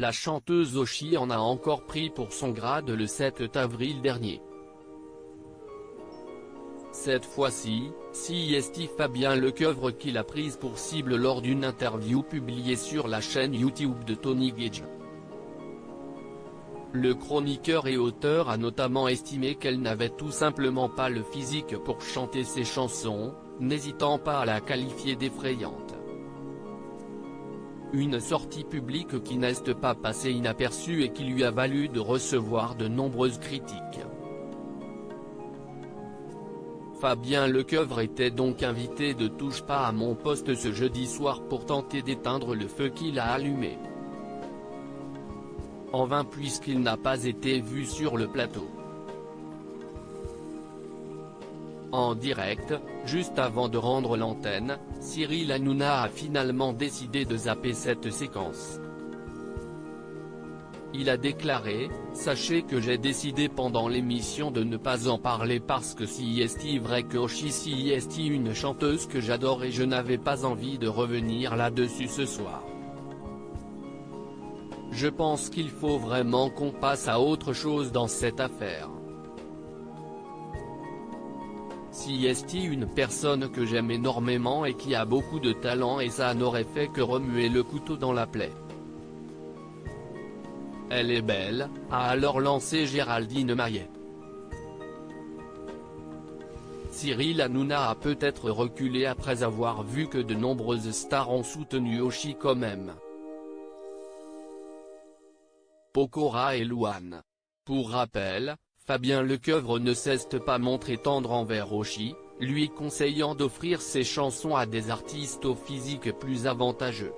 la chanteuse Oshi en a encore pris pour son grade le 7 avril dernier. Cette fois-ci, c'est Fabien Lecoeuvre qui l'a prise pour cible lors d'une interview publiée sur la chaîne YouTube de Tony Gage. Le chroniqueur et auteur a notamment estimé qu'elle n'avait tout simplement pas le physique pour chanter ses chansons, n'hésitant pas à la qualifier d'effrayante. Une sortie publique qui n'est pas passée inaperçue et qui lui a valu de recevoir de nombreuses critiques. Fabien Lecoeuvre était donc invité de Touche pas à mon poste ce jeudi soir pour tenter d'éteindre le feu qu'il a allumé. En vain puisqu'il n'a pas été vu sur le plateau. En direct, juste avant de rendre l'antenne, Cyril Hanouna a finalement décidé de zapper cette séquence. Il a déclaré « Sachez que j'ai décidé pendant l'émission de ne pas en parler parce que c'est vrai que Oshi c'est une chanteuse que j'adore et je n'avais pas envie de revenir là-dessus ce soir. Je pense qu'il faut vraiment qu'on passe à autre chose dans cette affaire. C'est une personne que j'aime énormément et qui a beaucoup de talent et ça n'aurait fait que remuer le couteau dans la plaie. Elle est belle », a alors lancé Géraldine Maillet. Cyril Hanouna a peut-être reculé après avoir vu que de nombreuses stars ont soutenu Oshi quand même. Pokora et Louane. Pour rappel, Fabien Lecoeuvre ne s'est pas montré tendre envers Oshi, lui conseillant d'offrir ses chansons à des artistes au physique plus avantageux.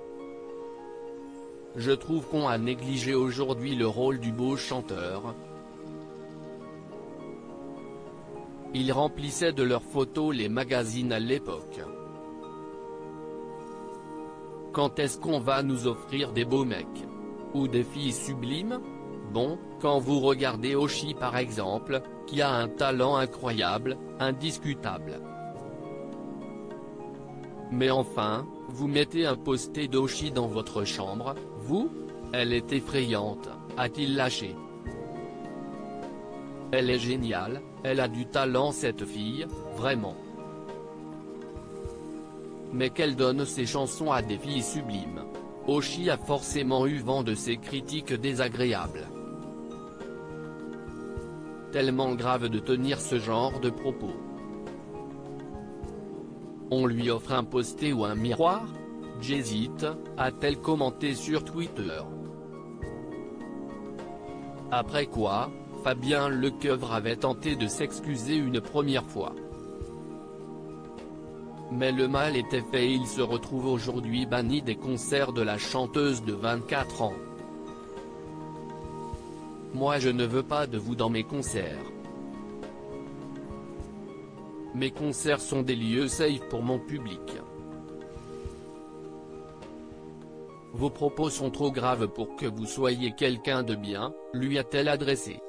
Je trouve qu'on a négligé aujourd'hui le rôle du beau chanteur. Il remplissait de leurs photos les magazines à l'époque. Quand est-ce qu'on va nous offrir des beaux mecs? Ou des filles sublimes? Bon, quand vous regardez Oshi par exemple, qui a un talent incroyable, indiscutable. Mais enfin, vous mettez un poster d'Oshi dans votre chambre, vous? Elle est effrayante, a-t-il lâché. Elle est géniale, elle a du talent cette fille, vraiment. Mais qu'elle donne ses chansons à des filles sublimes. Oshi a forcément eu vent de ces critiques désagréables. Tellement grave de tenir ce genre de propos. On lui offre un poster ou un miroir? J'hésite, a-t-elle commenté sur Twitter. Après quoi, Fabien Lecoeuvre avait tenté de s'excuser une première fois. Mais le mal était fait et il se retrouve aujourd'hui banni des concerts de la chanteuse de 24 ans. Moi je ne veux pas de vous dans mes concerts. Mes concerts sont des lieux safe pour mon public. Vos propos sont trop graves pour que vous soyez quelqu'un de bien, lui a-t-elle adressé.